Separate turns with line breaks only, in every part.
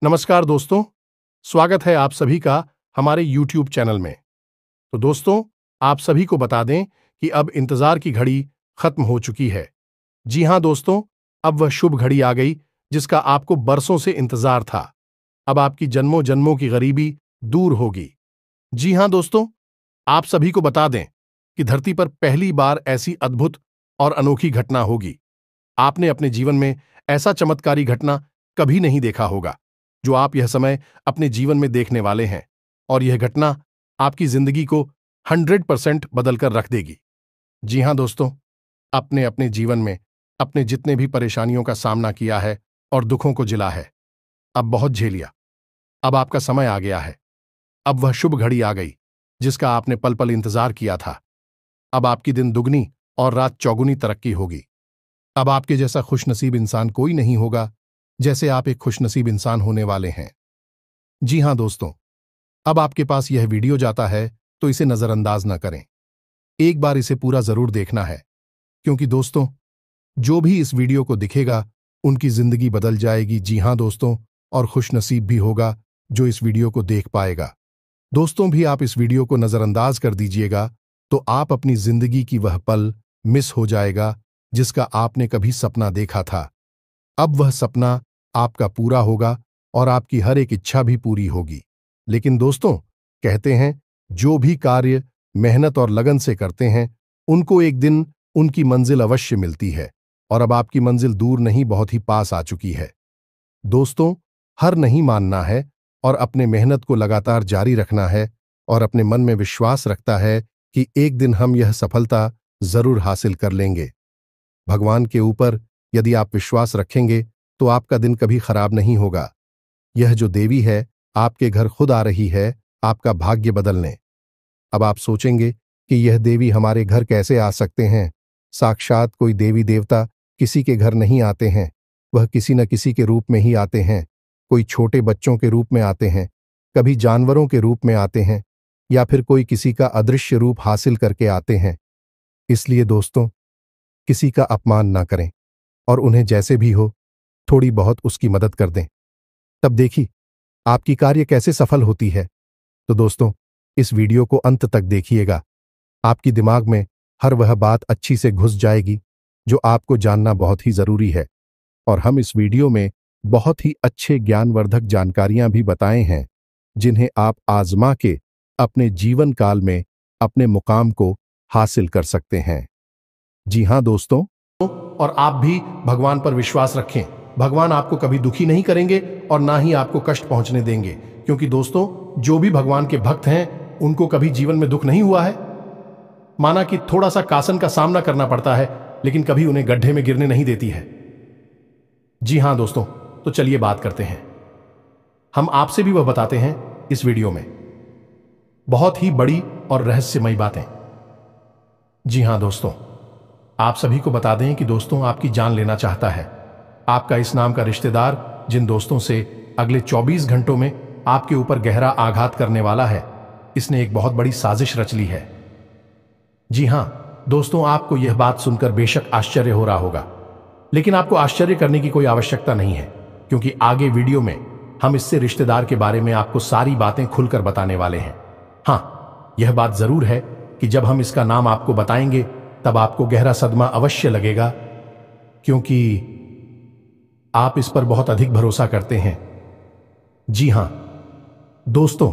नमस्कार दोस्तों, स्वागत है आप सभी का हमारे YouTube चैनल में। तो दोस्तों, आप सभी को बता दें कि अब इंतजार की घड़ी खत्म हो चुकी है। जी हां दोस्तों, अब वह शुभ घड़ी आ गई जिसका आपको बरसों से इंतजार था। अब आपकी जन्मों जन्मों की गरीबी दूर होगी। जी हां दोस्तों, आप सभी को बता दें कि धरती पर पहली बार ऐसी अद्भुत और अनोखी घटना होगी। आपने अपने जीवन में ऐसा चमत्कारी घटना कभी नहीं देखा होगा जो आप यह समय अपने जीवन में देखने वाले हैं, और यह घटना आपकी जिंदगी को 100% बदलकर रख देगी। जी हां दोस्तों, अपने अपने जीवन में अपने जितने भी परेशानियों का सामना किया है और दुखों को झेला है, अब बहुत झेल लिया। अब आपका समय आ गया है। अब वह शुभ घड़ी आ गई जिसका आपने पल पल इंतजार किया था। अब आपकी दिन दुगनी और रात चौगुनी तरक्की होगी। अब आपके जैसा खुशनसीब इंसान कोई नहीं होगा जैसे आप एक खुशनसीब इंसान होने वाले हैं। जी हां दोस्तों, अब आपके पास यह वीडियो जाता है तो इसे नजरअंदाज न करें। एक बार इसे पूरा जरूर देखना है, क्योंकि दोस्तों, जो भी इस वीडियो को दिखेगा उनकी जिंदगी बदल जाएगी। जी हां दोस्तों, और खुशनसीब भी होगा जो इस वीडियो को देख पाएगा। दोस्तों, भी आप इस वीडियो को नजरअंदाज कर दीजिएगा तो आप अपनी जिंदगी की वह पल मिस हो जाएगा जिसका आपने कभी सपना देखा था। अब वह सपना आपका पूरा होगा और आपकी हर एक इच्छा भी पूरी होगी। लेकिन दोस्तों, कहते हैं जो भी कार्य मेहनत और लगन से करते हैं उनको एक दिन उनकी मंजिल अवश्य मिलती है, और अब आपकी मंजिल दूर नहीं, बहुत ही पास आ चुकी है। दोस्तों, हर नहीं मानना है और अपने मेहनत को लगातार जारी रखना है, और अपने मन में विश्वास रखता है कि एक दिन हम यह सफलता जरूर हासिल कर लेंगे। भगवान के ऊपर यदि आप विश्वास रखेंगे तो आपका दिन कभी खराब नहीं होगा। यह जो देवी है आपके घर खुद आ रही है आपका भाग्य बदलने। अब आप सोचेंगे कि यह देवी हमारे घर कैसे आ सकते हैं। साक्षात कोई देवी देवता किसी के घर नहीं आते हैं, वह किसी न किसी के रूप में ही आते हैं। कोई छोटे बच्चों के रूप में आते हैं, कभी जानवरों के रूप में आते हैं, या फिर कोई किसी का अदृश्य रूप हासिल करके आते हैं। इसलिए दोस्तों, किसी का अपमान ना करें और उन्हें जैसे भी हो थोड़ी बहुत उसकी मदद कर दें। तब देखिए आपकी कार्य कैसे सफल होती है। तो दोस्तों, इस वीडियो को अंत तक देखिएगा। आपकी दिमाग में हर वह बात अच्छी से घुस जाएगी जो आपको जानना बहुत ही जरूरी है। और हम इस वीडियो में बहुत ही अच्छे ज्ञानवर्धक जानकारियां भी बताए हैं जिन्हें आप आजमा के अपने जीवन काल में अपने मुकाम को हासिल कर सकते हैं। जी हां दोस्तों, और आप भी भगवान पर विश्वास रखें। भगवान आपको कभी दुखी नहीं करेंगे और ना ही आपको कष्ट पहुंचने देंगे, क्योंकि दोस्तों, जो भी भगवान के भक्त हैं उनको कभी जीवन में दुख नहीं हुआ है। माना कि थोड़ा सा कासन का सामना करना पड़ता है, लेकिन कभी उन्हें गड्ढे में गिरने नहीं देती है। जी हां दोस्तों, तो चलिए बात करते हैं। हम आपसे भी वह बताते हैं इस वीडियो में बहुत ही बड़ी और रहस्यमयी बातें। जी हां दोस्तों, आप सभी को बता दें कि दोस्तों, आपकी जान लेना चाहता है। आपका इस नाम का रिश्तेदार जिन दोस्तों से अगले 24 घंटों में आपके ऊपर गहरा आघात करने वाला है, इसने एक बहुत बड़ी साजिश रच ली है। जी हां दोस्तों, आपको यह बात सुनकर बेशक आश्चर्य हो रहा होगा, लेकिन आपको आश्चर्य करने की कोई आवश्यकता नहीं है, क्योंकि आगे वीडियो में हम इससे रिश्तेदार के बारे में आपको सारी बातें खुलकर बताने वाले हैं। हां, यह बात जरूर है कि जब हम इसका नाम आपको बताएंगे तब आपको गहरा सदमा अवश्य लगेगा, क्योंकि आप इस पर बहुत अधिक भरोसा करते हैं। जी हां दोस्तों,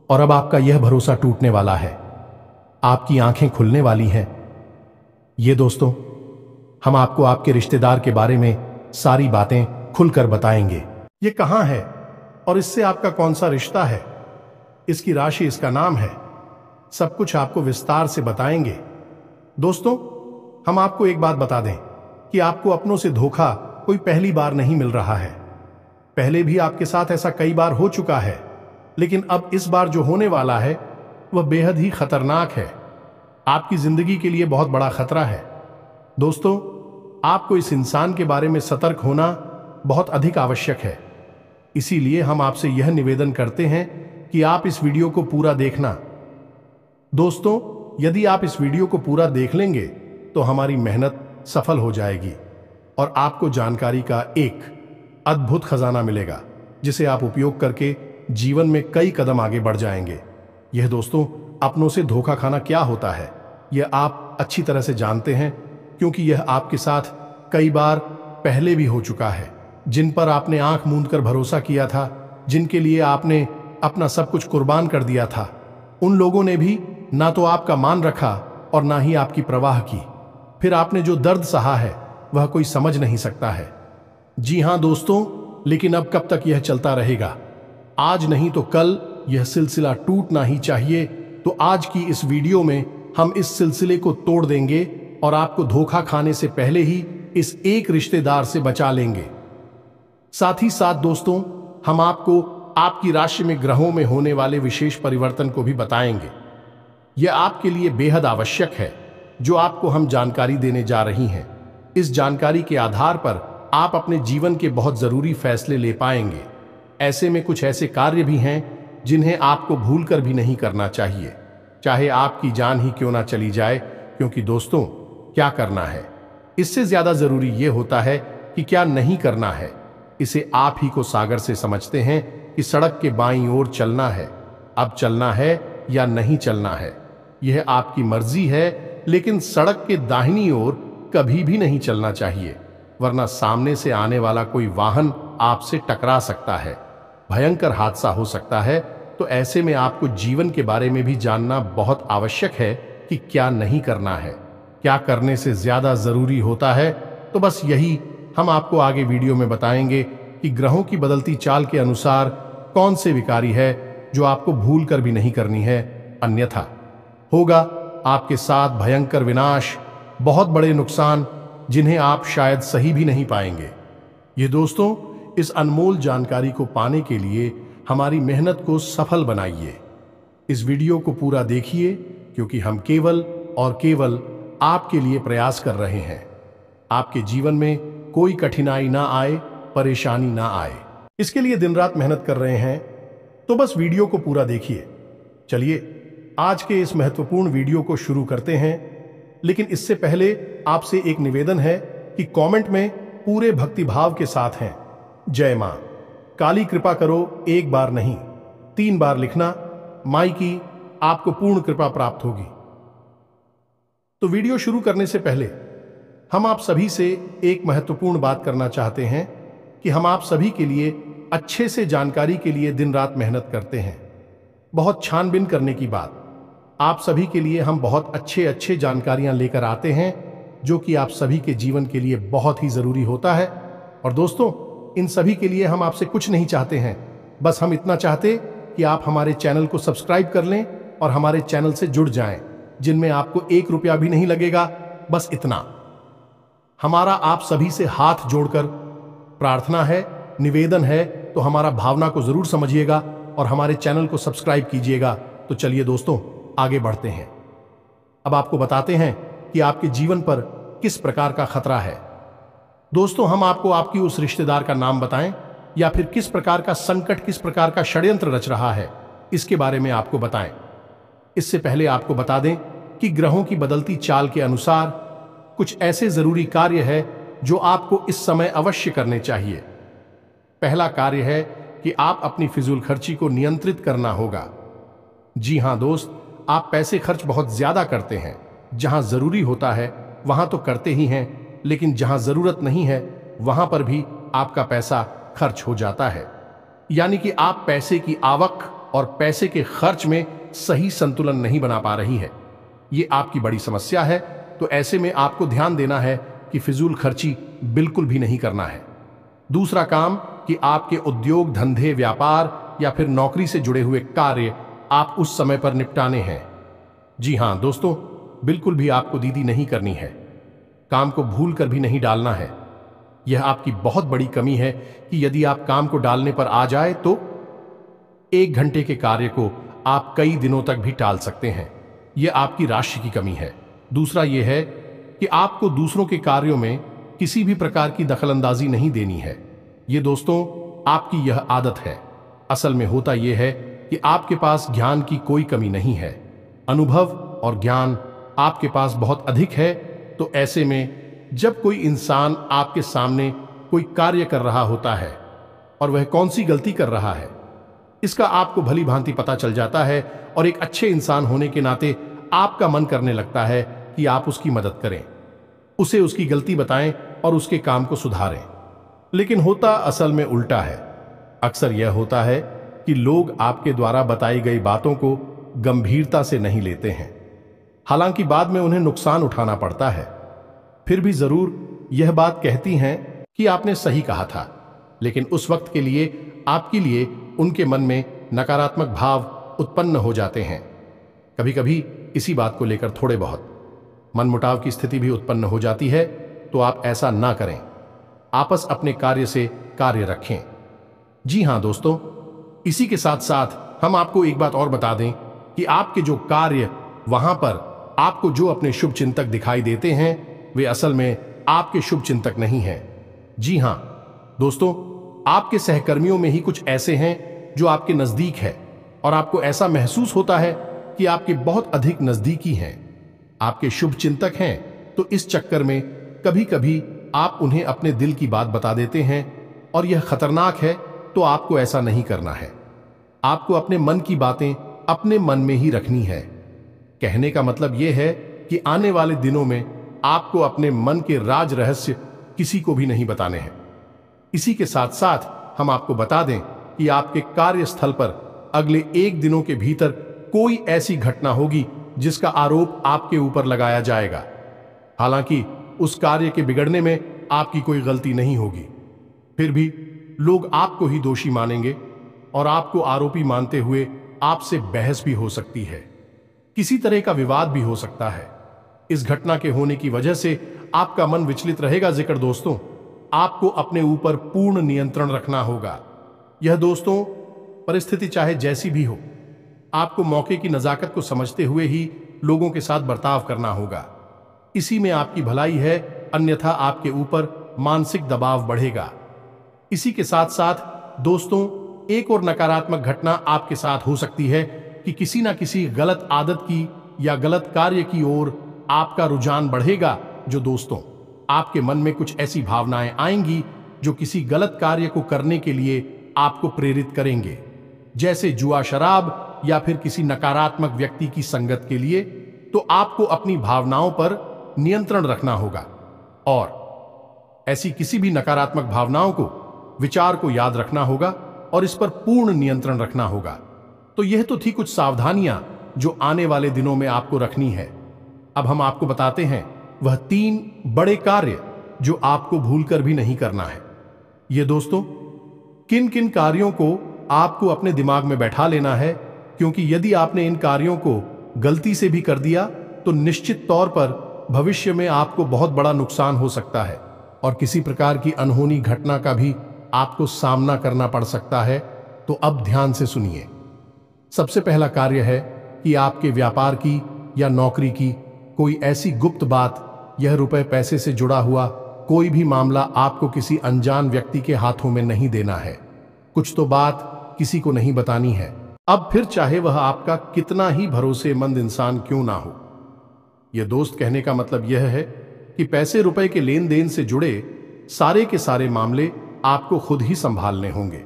और अब आपका यह भरोसा टूटने वाला है। आपकी आंखें खुलने वाली हैं। ये दोस्तों, हम आपको आपके रिश्तेदार के बारे में सारी बातें खुलकर बताएंगे। ये कहां है और इससे आपका कौन सा रिश्ता है, इसकी राशि, इसका नाम है, सब कुछ आपको विस्तार से बताएंगे। दोस्तों, हम आपको एक बात बता दें कि आपको अपनों से धोखा कोई पहली बार नहीं मिल रहा है। पहले भी आपके साथ ऐसा कई बार हो चुका है, लेकिन अब इस बार जो होने वाला है वह बेहद ही खतरनाक है। आपकी जिंदगी के लिए बहुत बड़ा खतरा है। दोस्तों, आपको इस इंसान के बारे में सतर्क होना बहुत अधिक आवश्यक है। इसीलिए हम आपसे यह निवेदन करते हैं कि आप इस वीडियो को पूरा देखना। दोस्तों, यदि आप इस वीडियो को पूरा देख लेंगे तो हमारी मेहनत सफल हो जाएगी और आपको जानकारी का एक अद्भुत खजाना मिलेगा। जिसे आप उपयोग करके जीवन में कई कदम आगे बढ़ जाएंगे। यह दोस्तों, अपनों से धोखा खाना क्या होता है, यह आप अच्छी तरह से जानते हैं, क्योंकि यह आपके साथ कई बार पहले भी हो चुका है। जिन पर आपने आंख मूंद कर भरोसा किया था, जिनके लिए आपने अपना सब कुछ कुर्बान कर दिया था, उन लोगों ने भी ना तो आपका मान रखा और ना ही आपकी परवाह की। फिर आपने जो दर्द सहा है वह कोई समझ नहीं सकता है। जी हां दोस्तों, लेकिन अब कब तक यह चलता रहेगा? आज नहीं तो कल यह सिलसिला टूटना ही चाहिए। तो आज की इस वीडियो में हम इस सिलसिले को तोड़ देंगे और आपको धोखा खाने से पहले ही इस एक रिश्तेदार से बचा लेंगे। साथ ही साथ दोस्तों, हम आपको आपकी राशि में ग्रहों में होने वाले विशेष परिवर्तन को भी बताएंगे। यह आपके लिए बेहद आवश्यक है, जो आपको हम जानकारी देने जा रही हैं। इस जानकारी के आधार पर आप अपने जीवन के बहुत जरूरी फैसले ले पाएंगे। ऐसे में कुछ ऐसे कार्य भी हैं जिन्हें आपको भूलकर भी नहीं करना चाहिए, चाहे आपकी जान ही क्यों ना चली जाए। क्योंकि दोस्तों, क्या करना है, इससे ज्यादा जरूरी यह होता है कि क्या नहीं करना है। इसे आप ही को सागर से समझते हैं कि सड़क के बाईं ओर चलना है, अब चलना है या नहीं चलना है, यह आपकी मर्जी है। लेकिन सड़क के दाहिनी ओर कभी भी नहीं चलना चाहिए, वरना सामने से आने वाला कोई वाहन आपसे टकरा सकता है, भयंकर हादसा हो सकता है। तो ऐसे में आपको जीवन के बारे में भी जानना बहुत आवश्यक है कि क्या नहीं करना है, क्या करने से ज्यादा जरूरी होता है। तो बस यही हम आपको आगे वीडियो में बताएंगे कि ग्रहों की बदलती चाल के अनुसार कौन से विकारी है जो आपको भूल कर भी नहीं करनी है, अन्यथा होगा आपके साथ भयंकर विनाश, बहुत बड़े नुकसान, जिन्हें आप शायद सही भी नहीं पाएंगे। ये दोस्तों, इस अनमोल जानकारी को पाने के लिए हमारी मेहनत को सफल बनाइए। इस वीडियो को पूरा देखिए, क्योंकि हम केवल और केवल आपके लिए प्रयास कर रहे हैं। आपके जीवन में कोई कठिनाई ना आए, परेशानी ना आए, इसके लिए दिन रात मेहनत कर रहे हैं। तो बस वीडियो को पूरा देखिए। चलिए आज के इस महत्वपूर्ण वीडियो को शुरू करते हैं। लेकिन इससे पहले आपसे एक निवेदन है कि कमेंट में पूरे भक्तिभाव के साथ हैं, जय मां काली कृपा करो, एक बार नहीं 3 बार लिखना। माई की आपको पूर्ण कृपा प्राप्त होगी। तो वीडियो शुरू करने से पहले हम आप सभी से एक महत्वपूर्ण बात करना चाहते हैं कि हम आप सभी के लिए अच्छे से जानकारी के लिए दिन रात मेहनत करते हैं। बहुत छानबीन करने की बात, आप सभी के लिए हम बहुत अच्छे जानकारियां लेकर आते हैं, जो कि आप सभी के जीवन के लिए बहुत ही जरूरी होता है। और दोस्तों, इन सभी के लिए हम आपसे कुछ नहीं चाहते हैं, बस हम इतना चाहते कि आप हमारे चैनल को सब्सक्राइब कर लें और हमारे चैनल से जुड़ जाएं, जिनमें आपको 1 रुपया भी नहीं लगेगा। बस इतना हमारा आप सभी से हाथ जोड़कर प्रार्थना है, निवेदन है। तो हमारा भावना को जरूर समझिएगा और हमारे चैनल को सब्सक्राइब कीजिएगा। तो चलिए दोस्तों, आगे बढ़ते हैं। अब आपको बताते हैं कि आपके जीवन पर किस प्रकार का खतरा है। दोस्तों, हम आपको आपकी उस रिश्तेदार का नाम बताएं या फिर किस प्रकार का संकट, किस प्रकार का षड्यंत्र रच रहा है, इसके बारे में आपको बताएं। इससे पहले आपको बता दें कि ग्रहों की बदलती चाल के अनुसार कुछ ऐसे जरूरी कार्य है जो आपको इस समय अवश्य करने चाहिए। पहला कार्य है कि आप अपनी फिजूल खर्ची को नियंत्रित करना होगा। जी हां दोस्त, आप पैसे खर्च बहुत ज्यादा करते हैं। जहां जरूरी होता है वहां तो करते ही हैं, लेकिन जहां जरूरत नहीं है वहां पर भी आपका पैसा खर्च हो जाता है। यानी कि आप पैसे की आवक और पैसे के खर्च में सही संतुलन नहीं बना पा रही है। ये आपकी बड़ी समस्या है। तो ऐसे में आपको ध्यान देना है कि फिजूल खर्ची बिल्कुल भी नहीं करना है। दूसरा काम कि आपके उद्योग, धंधे, व्यापार या फिर नौकरी से जुड़े हुए कार्य आप उस समय पर निपटाने हैं। जी हां दोस्तों, बिल्कुल भी आपको दीदी नहीं करनी है, काम को भूल कर भी नहीं डालना है। यह आपकी बहुत बड़ी कमी है कि यदि आप काम को डालने पर आ जाए तो 1 घंटे के कार्य को आप कई दिनों तक भी टाल सकते हैं। यह आपकी राशि की कमी है। दूसरा यह है कि आपको दूसरों के कार्यों में किसी भी प्रकार की दखलंदाजी नहीं देनी है। ये दोस्तों, आपकी यह आदत है। असल में होता यह है कि आपके पास ज्ञान की कोई कमी नहीं है, अनुभव और ज्ञान आपके पास बहुत अधिक है। तो ऐसे में जब कोई इंसान आपके सामने कोई कार्य कर रहा होता है और वह कौन सी गलती कर रहा है, इसका आपको भली भांति पता चल जाता है और एक अच्छे इंसान होने के नाते आपका मन करने लगता है कि आप उसकी मदद करें, उसे उसकी गलती बताएं और उसके काम को सुधारें। लेकिन होता असल में उल्टा है। अक्सर यह होता है कि लोग आपके द्वारा बताई गई बातों को गंभीरता से नहीं लेते हैं, हालांकि बाद में उन्हें नुकसान उठाना पड़ता है। फिर भी जरूर यह बात कहती हैं कि आपने सही कहा था, लेकिन उस वक्त के लिए आपके लिए उनके मन में नकारात्मक भाव उत्पन्न हो जाते हैं। कभी कभी इसी बात को लेकर थोड़े बहुत मनमुटाव की स्थिति भी उत्पन्न हो जाती है, तो आप ऐसा ना करें। आपस अपने कार्य से कार्य रखें। जी हां दोस्तों, इसी के साथ साथ हम आपको एक बात और बता दें कि आपके जो कार्य वहां पर आपको जो अपने शुभ चिंतक दिखाई देते हैं, वे असल में आपके शुभ चिंतक नहीं हैं। जी हां दोस्तों, आपके सहकर्मियों में ही कुछ ऐसे हैं जो आपके नजदीक है और आपको ऐसा महसूस होता है कि आपके बहुत अधिक नजदीकी हैं, आपके शुभ चिंतक हैं। तो इस चक्कर में कभी कभी आप उन्हें अपने दिल की बात बता देते हैं और यह खतरनाक है, तो आपको ऐसा नहीं करना है। आपको अपने मन की बातें अपने मन में ही रखनी है। कहने का मतलब यह है कि आने वाले दिनों में आपको अपने मन के राज रहस्य किसी को भी नहीं बताने हैं। इसी के साथ साथ हम आपको बता दें कि आपके कार्यस्थल पर अगले 1 दिनों के भीतर कोई ऐसी घटना होगी जिसका आरोप आपके ऊपर लगाया जाएगा। हालांकि उस कार्य के बिगड़ने में आपकी कोई गलती नहीं होगी, फिर भी लोग आपको ही दोषी मानेंगे और आपको आरोपी मानते हुए आपसे बहस भी हो सकती है, किसी तरह का विवाद भी हो सकता है। इस घटना के होने की वजह से आपका मन विचलित रहेगा। जिक्र दोस्तों, आपको अपने ऊपर पूर्ण नियंत्रण रखना होगा। यह दोस्तों, परिस्थिति चाहे जैसी भी हो, आपको मौके की नजाकत को समझते हुए ही लोगों के साथ बर्ताव करना होगा। इसी में आपकी भलाई है, अन्यथा आपके ऊपर मानसिक दबाव बढ़ेगा। इसी के साथ साथ दोस्तों, एक और नकारात्मक घटना आपके साथ हो सकती है कि किसी ना किसी गलत आदत की या गलत कार्य की ओर आपका रुझान बढ़ेगा, जो दोस्तों आपके मन में कुछ ऐसी भावनाएं आएंगी जो किसी गलत कार्य को करने के लिए आपको प्रेरित करेंगे, जैसे जुआ, शराब या फिर किसी नकारात्मक व्यक्ति की संगत के लिए। तो आपको अपनी भावनाओं पर नियंत्रण रखना होगा और ऐसी किसी भी नकारात्मक भावनाओं को, विचार को याद रखना होगा और इस पर पूर्ण नियंत्रण रखना होगा। तो यह तो थी कुछ सावधानियां जो आने वाले दिनों में आपको रखनी है। अब हम आपको बताते हैं वह 3 बड़े कार्य जो आपको भूलकर भी नहीं करना है। ये दोस्तों, किन किन कार्यों को आपको अपने दिमाग में बैठा लेना है, क्योंकि यदि आपने इन कार्यों को गलती से भी कर दिया तो निश्चित तौर पर भविष्य में आपको बहुत बड़ा नुकसान हो सकता है और किसी प्रकार की अनहोनी घटना का भी आपको सामना करना पड़ सकता है। तो अब ध्यान से सुनिए। सबसे पहला कार्य है कि आपके व्यापार की या नौकरी की कोई ऐसी गुप्त बात, यह रुपए पैसे से जुड़ा हुआ कोई भी मामला आपको किसी अनजान व्यक्ति के हाथों में नहीं देना है। कुछ तो बात किसी को नहीं बतानी है। अब फिर चाहे वह आपका कितना ही भरोसेमंद इंसान क्यों ना हो। यह दोस्त, कहने का मतलब यह है कि पैसे रुपए के लेन देन से जुड़े सारे के सारे मामले आपको खुद ही संभालने होंगे।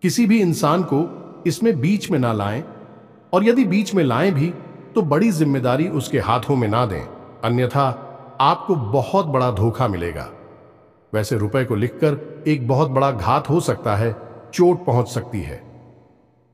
किसी भी इंसान को इसमें बीच में ना लाएं, और यदि बीच में लाएं भी तो बड़ी जिम्मेदारी उसके हाथों में ना दें, अन्यथा आपको बहुत बड़ा धोखा मिलेगा। वैसे रुपए को लिखकर एक बहुत बड़ा घात हो सकता है, चोट पहुंच सकती है।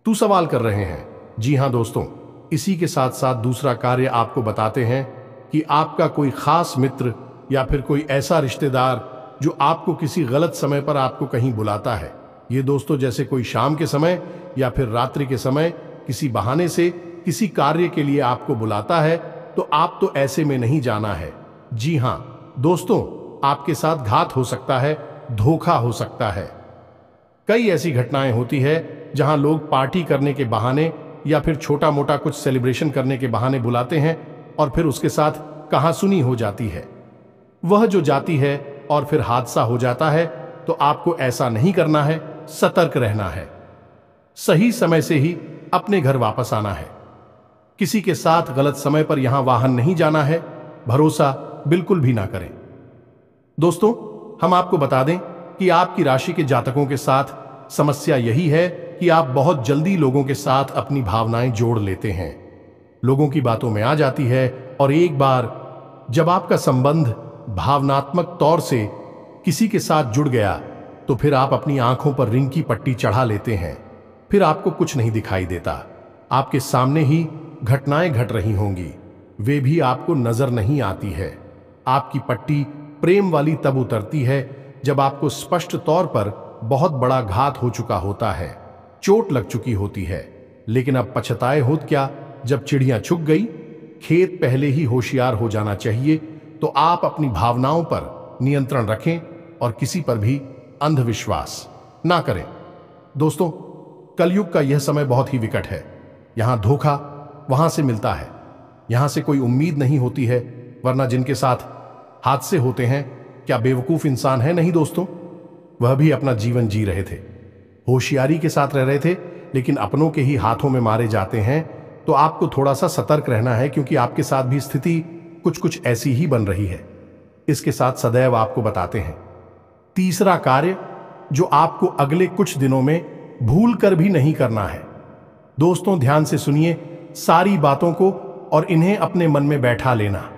तू सवाल कर रहे हैं? जी हां दोस्तों, इसी के साथ साथ दूसरा कार्य आपको बताते हैं कि आपका कोई खास मित्र या फिर कोई ऐसा रिश्तेदार जो आपको किसी गलत समय पर आपको कहीं बुलाता है। ये दोस्तों, जैसे कोई शाम के समय या फिर रात्रि के समय किसी बहाने से किसी कार्य के लिए आपको बुलाता है, तो आप तो ऐसे में नहीं जाना है। जी हां दोस्तों, आपके साथ घात हो सकता है, धोखा हो सकता है। कई ऐसी घटनाएं होती है जहां लोग पार्टी करने के बहाने या फिर छोटा मोटा कुछ सेलिब्रेशन करने के बहाने बुलाते हैं और फिर उसके साथ कहासुनी हो जाती है, वह जो जाती है और फिर हादसा हो जाता है। तो आपको ऐसा नहीं करना है, सतर्क रहना है, सही समय से ही अपने घर वापस आना है। किसी के साथ गलत समय पर यहां वाहन नहीं जाना है, भरोसा बिल्कुल भी ना करें। दोस्तों, हम आपको बता दें कि आपकी राशि के जातकों के साथ समस्या यही है कि आप बहुत जल्दी लोगों के साथ अपनी भावनाएं जोड़ लेते हैं, लोगों की बातों में आ जाती है, और एक बार जब आपका संबंध भावनात्मक तौर से किसी के साथ जुड़ गया तो फिर आप अपनी आंखों पर रिंग की पट्टी चढ़ा लेते हैं। फिर आपको कुछ नहीं दिखाई देता, आपके सामने ही घटनाएं घट रही होंगी, वे भी आपको नजर नहीं आती है। आपकी पट्टी प्रेम वाली तब उतरती है जब आपको स्पष्ट तौर पर बहुत बड़ा घात हो चुका होता है, चोट लग चुकी होती है। लेकिन अब पछताए होत क्या, जब चिड़िया चुग गई, खेत पहले ही होशियार हो जाना चाहिए। तो आप अपनी भावनाओं पर नियंत्रण रखें और किसी पर भी अंधविश्वास ना करें। दोस्तों, कलयुग का यह समय बहुत ही विकट है। यहां धोखा वहां से मिलता है, यहां से कोई उम्मीद नहीं होती है, वरना जिनके साथ हादसे होते हैं क्या बेवकूफ इंसान है? नहीं दोस्तों, वह भी अपना जीवन जी रहे थे, होशियारी के साथ रह रहे थे, लेकिन अपनों के ही हाथों में मारे जाते हैं। तो आपको थोड़ा सा सतर्क रहना है, क्योंकि आपके साथ भी स्थिति कुछ ऐसी ही बन रही है। इसके साथ सदैव आपको बताते हैं, तीसरा कार्य जो आपको अगले कुछ दिनों में भूल कर भी नहीं करना है। दोस्तों, ध्यान से सुनिए सारी बातों को और इन्हें अपने मन में बैठा लेना।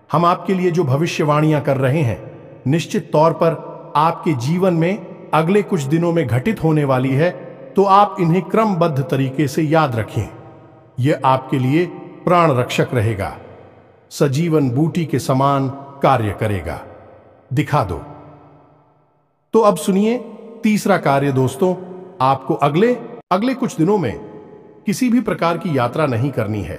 हम आपके लिए जो भविष्यवाणियां कर रहे हैं, निश्चित तौर पर आपके जीवन में अगले कुछ दिनों में घटित होने वाली है, तो आप इन्हें क्रमबद्ध तरीके से याद रखें। यह आपके लिए प्राण रक्षक रहेगा, सजीवन बूटी के समान कार्य करेगा। दिखा दो। तो अब सुनिए तीसरा कार्य। दोस्तों, आपको अगले कुछ दिनों में किसी भी प्रकार की यात्रा नहीं करनी है।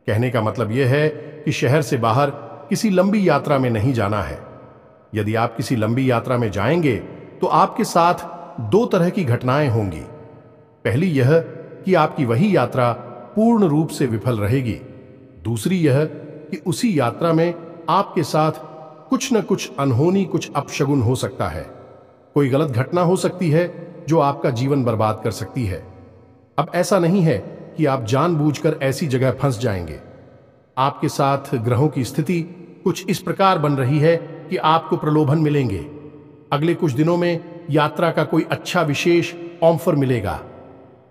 कहने का मतलब यह है कि शहर से बाहर किसी लंबी यात्रा में नहीं जाना है। यदि आप किसी लंबी यात्रा में जाएंगे तो आपके साथ दो तरह की घटनाएं होंगी। पहली यह कि आपकी वही यात्रा पूर्ण रूप से विफल रहेगी। दूसरी यह कि उसी यात्रा में आपके साथ कुछ न कुछ अनहोनी, कुछ अपशगुन हो सकता है। कोई गलत घटना हो सकती है जो आपका जीवन बर्बाद कर सकती है। अब ऐसा नहीं है कि आप जानबूझकर ऐसी जगह फंस जाएंगे। आपके साथ ग्रहों की स्थिति कुछ इस प्रकार बन रही है कि आपको प्रलोभन मिलेंगे। अगले कुछ दिनों में यात्रा का कोई अच्छा विशेष ऑफर मिलेगा।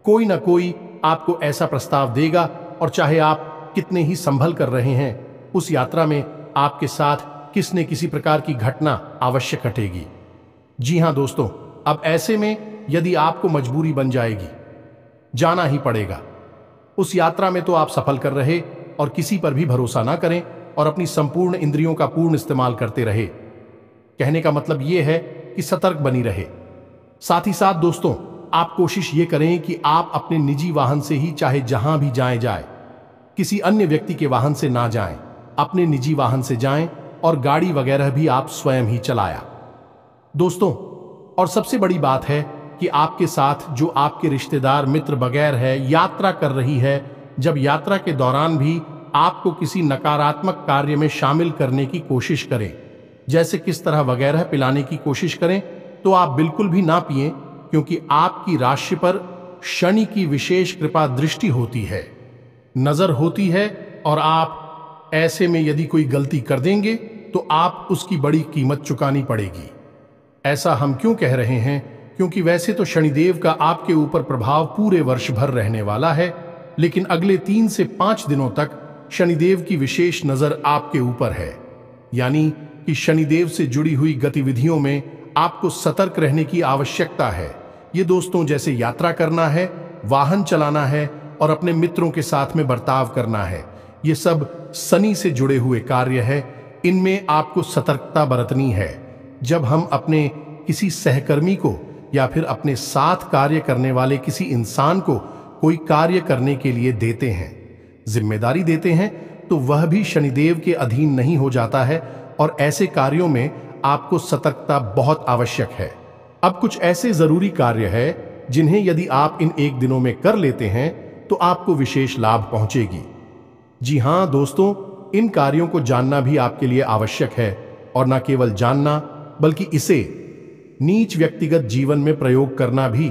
कोई ना कोई आपको ऐसा प्रस्ताव देगा, और चाहे आप कितने ही संभल कर रहे हैं, उस यात्रा में आपके साथ किसी न किसी प्रकार की घटना अवश्य घटेगी। जी हां दोस्तों, अब ऐसे में यदि आपको मजबूरी बन जाएगी, जाना ही पड़ेगा। उस यात्रा में तो आप सफल कर रहे और किसी पर भी भरोसा ना करें और अपनी संपूर्ण इंद्रियों का पूर्ण इस्तेमाल करते रहे। कहने का मतलब यह है कि सतर्क बनी रहे। साथ ही साथ दोस्तों, आप कोशिश ये करें कि आप अपने निजी वाहन से ही चाहे जहां भी जाए, किसी अन्य व्यक्ति के वाहन से ना जाएं, अपने निजी वाहन से जाएं, और गाड़ी वगैरह भी आप स्वयं ही चलाया। दोस्तों, और सबसे बड़ी बात है कि आपके साथ जो आपके रिश्तेदार, मित्र वगैरह है, यात्रा कर रही है, जब यात्रा के दौरान भी आपको किसी नकारात्मक कार्य में शामिल करने की कोशिश करें, जैसे किस तरह वगैरह पिलाने की कोशिश करें, तो आप बिल्कुल भी ना पिएं, क्योंकि आपकी राशि पर शनि की विशेष कृपा दृष्टि होती है, नजर होती है, और आप ऐसे में यदि कोई गलती कर देंगे तो आप उसकी बड़ी कीमत चुकानी पड़ेगी। ऐसा हम क्यों कह रहे हैं? क्योंकि वैसे तो शनिदेव का आपके ऊपर प्रभाव पूरे वर्ष भर रहने वाला है, लेकिन अगले 3 से 5 दिनों तक शनिदेव की विशेष नजर आपके ऊपर है। यानी कि शनिदेव से जुड़ी हुई गतिविधियों में आपको सतर्क रहने की आवश्यकता है। ये दोस्तों, जैसे यात्रा करना है, वाहन चलाना है और अपने मित्रों के साथ में बर्ताव करना है, ये सब शनि से जुड़े हुए कार्य है। इनमें आपको सतर्कता बरतनी है। जब हम अपने किसी सहकर्मी को या फिर अपने साथ कार्य करने वाले किसी इंसान को कोई कार्य करने के लिए देते हैं, जिम्मेदारी देते हैं, तो वह भी शनिदेव के अधीन नहीं हो जाता है, और ऐसे कार्यों में आपको सतर्कता बहुत आवश्यक है। अब कुछ ऐसे जरूरी कार्य है जिन्हें यदि आप इन 1 दिनों में कर लेते हैं तो आपको विशेष लाभ पहुंचेगी। जी हां दोस्तों, इन कार्यों को जानना भी आपके लिए आवश्यक है, और न केवल जानना बल्कि इसे नीच व्यक्तिगत जीवन में प्रयोग करना भी।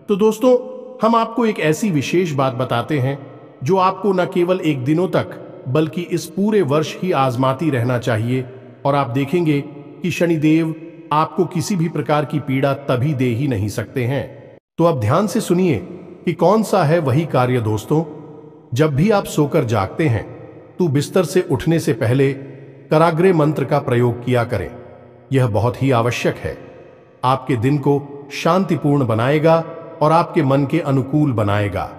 तो दोस्तों, हम आपको एक ऐसी विशेष बात बताते हैं जो आपको न केवल 1 दिनों तक बल्कि इस पूरे वर्ष ही आजमाती रहना चाहिए, और आप देखेंगे कि शनिदेव आपको किसी भी प्रकार की पीड़ा तभी दे ही नहीं सकते हैं। तो अब ध्यान से सुनिए कि कौन सा है वही कार्य दोस्तों। जब भी आप सोकर जागते हैं तो बिस्तर से उठने से पहले कराग्रे मंत्र का प्रयोग किया करें। यह बहुत ही आवश्यक है। आपके दिन को शांतिपूर्ण बनाएगा और आपके मन के अनुकूल बनाएगा।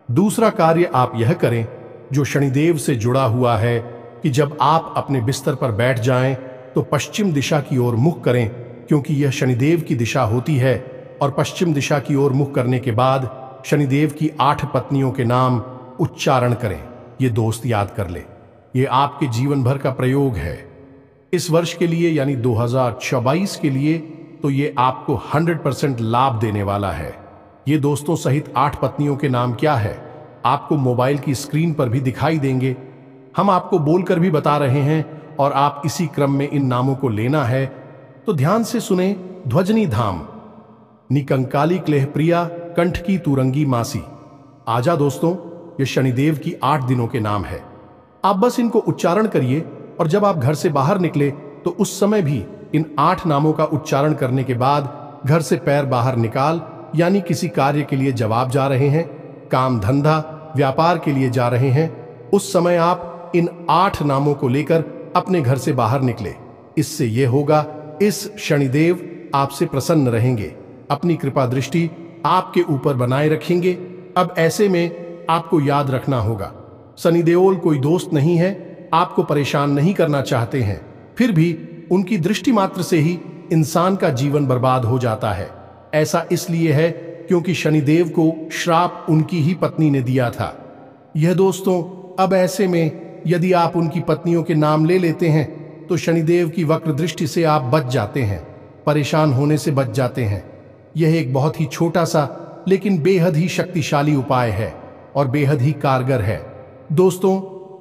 दूसरा कार्य आप यह करें जो शनिदेव से जुड़ा हुआ है कि जब आप अपने बिस्तर पर बैठ जाएं तो पश्चिम दिशा की ओर मुख करें, क्योंकि यह शनिदेव की दिशा होती है। और पश्चिम दिशा की ओर मुख करने के बाद शनिदेव की 8 पत्नियों के नाम उच्चारण करें। ये दोस्त याद कर ले, ये आपके जीवन भर का प्रयोग है। इस वर्ष के लिए यानी 2024 के लिए तो ये आपको 100% लाभ देने वाला है। ये दोस्तों सहित 8 पत्नियों के नाम क्या है आपको मोबाइल की स्क्रीन पर भी दिखाई देंगे। हम आपको बोलकर भी बता रहे हैं और आप इसी क्रम में इन नामों को लेना है। तो ध्यान से सुने। ध्वजनी धाम, निकंकाली क्लेह प्रिया, कंठ की तुरंगी मासी। आजा दोस्तों, ये शनिदेव की 8 दिनों के नाम है। आप बस इनको उच्चारण करिए और जब आप घर से बाहर निकले तो उस समय भी इन 8 नामों का उच्चारण करने के बाद घर से पैर बाहर निकाल, यानी किसी कार्य के लिए जवाब जा रहे हैं, काम धंधा व्यापार के लिए जा रहे हैं, उस समय आप इन 8 नामों को लेकर अपने घर से बाहर निकले। इससे यह होगा, इस शनिदेव आपसे प्रसन्न रहेंगे, अपनी कृपा दृष्टि आपके ऊपर बनाए रखेंगे। अब ऐसे में आपको याद रखना होगा, शनि देओल कोई दोस्त नहीं है, आपको परेशान नहीं करना चाहते हैं, फिर भी उनकी दृष्टि मात्र से ही इंसान का जीवन बर्बाद हो जाता है। ऐसा इसलिए है क्योंकि शनिदेव को श्राप उनकी ही पत्नी ने दिया था। यह दोस्तों, अब ऐसे में यदि आप उनकी पत्नियों के नाम ले लेते हैं तो शनिदेव की वक्र दृष्टि से आप बच जाते हैं, परेशान होने से बच जाते हैं। यह एक बहुत ही छोटा सा लेकिन बेहद ही शक्तिशाली उपाय है और बेहद ही कारगर है। दोस्तों,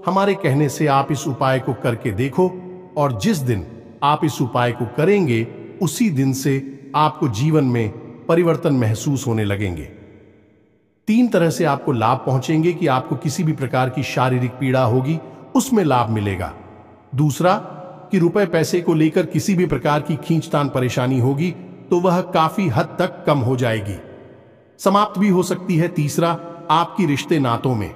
हमारे कहने से आप इस उपाय को करके देखो और जिस दिन आप इस उपाय को करेंगे उसी दिन से आपको जीवन में परिवर्तन महसूस होने लगेंगे। 3 तरह से आपको लाभ पहुंचेंगे कि आपको किसी भी प्रकार की शारीरिक पीड़ा होगी उसमें लाभ मिलेगा। दूसरा कि रुपए पैसे को लेकर किसी भी प्रकार की खींचतान परेशानी होगी तो वह काफी हद तक कम हो जाएगी, समाप्त भी हो सकती है। तीसरा, आपकी रिश्ते नातों में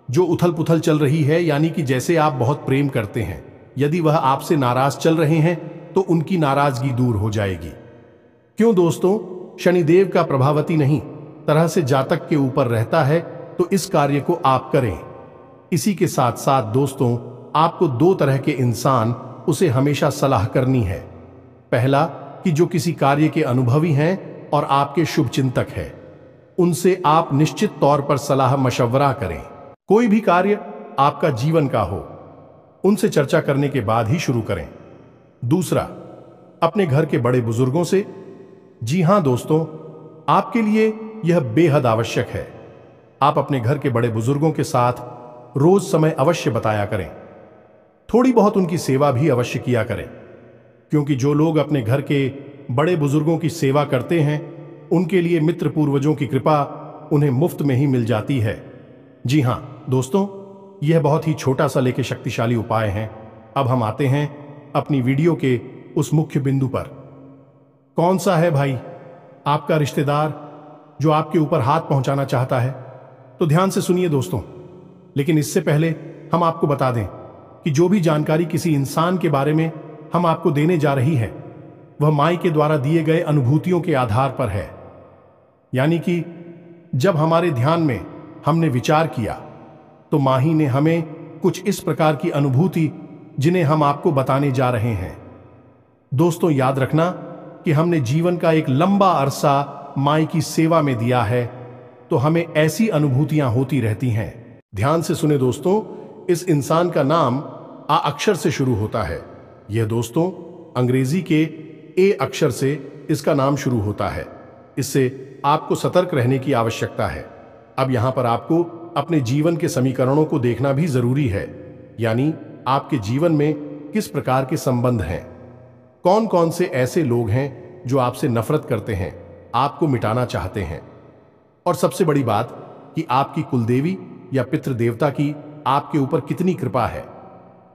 जो उथल पुथल चल रही है, यानी कि जैसे आप बहुत प्रेम करते हैं, यदि वह आपसे नाराज चल रहे हैं तो उनकी नाराजगी दूर हो जाएगी। क्यों दोस्तों, शनिदेव का प्रभावती नहीं तरह से जातक के ऊपर रहता है, तो इस कार्य को आप करें। इसी के साथ साथ दोस्तों, आपको 2 तरह के इंसान उसे हमेशा सलाह करनी है। पहला कि जो किसी कार्य के अनुभवी हैं और आपके शुभ चिंतक हैं, उनसे आप निश्चित तौर पर सलाह मशवरा करें। कोई भी कार्य आपका जीवन का हो, उनसे चर्चा करने के बाद ही शुरू करें। दूसरा, अपने घर के बड़े बुजुर्गों से। जी हां दोस्तों, आपके लिए यह बेहद आवश्यक है। आप अपने घर के बड़े बुजुर्गों के साथ रोज समय अवश्य बताया करें। थोड़ी बहुत उनकी सेवा भी अवश्य किया करें, क्योंकि जो लोग अपने घर के बड़े बुजुर्गों की सेवा करते हैं उनके लिए मित्र पूर्वजों की कृपा उन्हें मुफ्त में ही मिल जाती है। जी हां दोस्तों, यह बहुत ही छोटा सा लेकिन शक्तिशाली उपाय है। अब हम आते हैं अपनी वीडियो के उस मुख्य बिंदु पर। कौन सा है भाई आपका रिश्तेदार जो आपके ऊपर हाथ पहुंचाना चाहता है? तो ध्यान से सुनिए दोस्तों, लेकिन इससे पहले हम आपको बता दें कि जो भी जानकारी किसी इंसान के बारे में हम आपको देने जा रही है वह माई के द्वारा दिए गए अनुभूतियों के आधार पर है। यानी कि जब हमारे ध्यान में हमने विचार किया तो माही ने हमें कुछ इस प्रकार की अनुभूति जिन्हें हम आपको बताने जा रहे हैं। दोस्तों, याद रखना कि हमने जीवन का एक लंबा अरसा माई की सेवा में दिया है, तो हमें ऐसी अनुभूतियां होती रहती हैं। ध्यान से सुने दोस्तों, इस इंसान का नाम आ अक्षर से शुरू होता है। यह दोस्तों अंग्रेजी के ए अक्षर से इसका नाम शुरू होता है। इससे आपको सतर्क रहने की आवश्यकता है। अब यहां पर आपको अपने जीवन के समीकरणों को देखना भी जरूरी है, यानी आपके जीवन में किस प्रकार के संबंध हैं, कौन कौन से ऐसे लोग हैं जो आपसे नफरत करते हैं, आपको मिटाना चाहते हैं, और सबसे बड़ी बात कि आपकी कुलदेवी या पितृ देवता की आपके ऊपर कितनी कृपा है।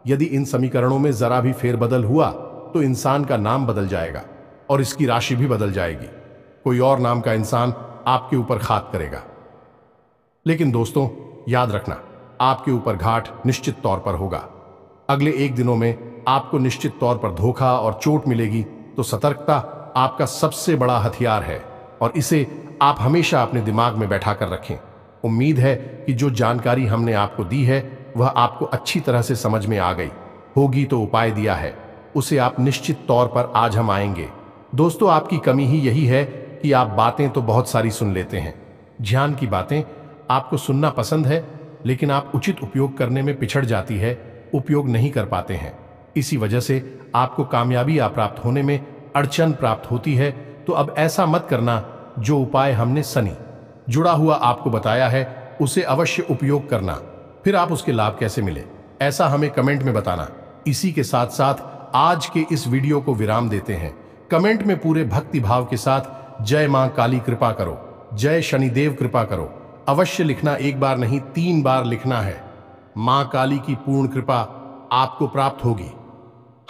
यदि इन समीकरणों में जरा भी फेरबदल हुआ तो इंसान का नाम बदल जाएगा और इसकी राशि भी बदल जाएगी। कोई और नाम का इंसान आपके ऊपर घात करेगा। लेकिन दोस्तों, याद रखना, आपके ऊपर घाट निश्चित तौर पर होगा। अगले 1 दिनों में आपको निश्चित तौर पर धोखा और चोट मिलेगी। तो सतर्कता आपका सबसे बड़ा हथियार है और इसे आप हमेशा अपने दिमाग में बैठा कर रखें। उम्मीद है कि जो जानकारी हमने आपको दी है वह आपको अच्छी तरह से समझ में आ गई होगी। तो उपाय दिया है उसे आप निश्चित तौर पर आज हम आएंगे। दोस्तों, आपकी कमी ही यही है कि आप बातें तो बहुत सारी सुन लेते हैं, ज्ञान की बातें आपको सुनना पसंद है, लेकिन आप उचित उपयोग करने में पिछड़ जाती है, उपयोग नहीं कर पाते हैं। इसी वजह से आपको कामयाबी प्राप्त होने में अड़चन प्राप्त होती है। तो अब ऐसा मत करना। जो उपाय हमने सनी जुड़ा हुआ आपको बताया है उसे अवश्य उपयोग करना। फिर आप उसके लाभ कैसे मिले, ऐसा हमें कमेंट में बताना। इसी के साथ साथ आज के इस वीडियो को विराम देते हैं। कमेंट में पूरे भक्ति भाव के साथ जय मां काली कृपा करो, जय शनिदेव कृपा करो अवश्य लिखना। 1 बार नहीं 3 बार लिखना है। मां काली की पूर्ण कृपा आपको प्राप्त होगी।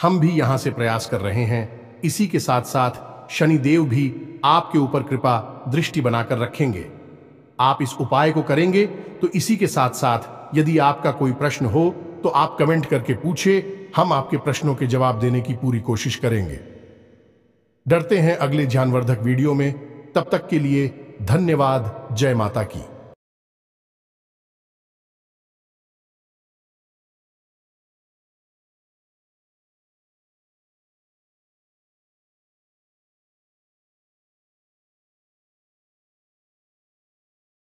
हम भी यहां से प्रयास कर रहे हैं। इसी के साथ साथ शनिदेव भी आपके ऊपर कृपा दृष्टि बनाकर रखेंगे। आप इस उपाय को करेंगे। तो इसी के साथ साथ यदि आपका कोई प्रश्न हो तो आप कमेंट करके पूछे, हम आपके प्रश्नों के जवाब देने की पूरी कोशिश करेंगे। डरते हैं अगले ज्ञानवर्धक वीडियो में। तब तक के लिए धन्यवाद। जय माता की।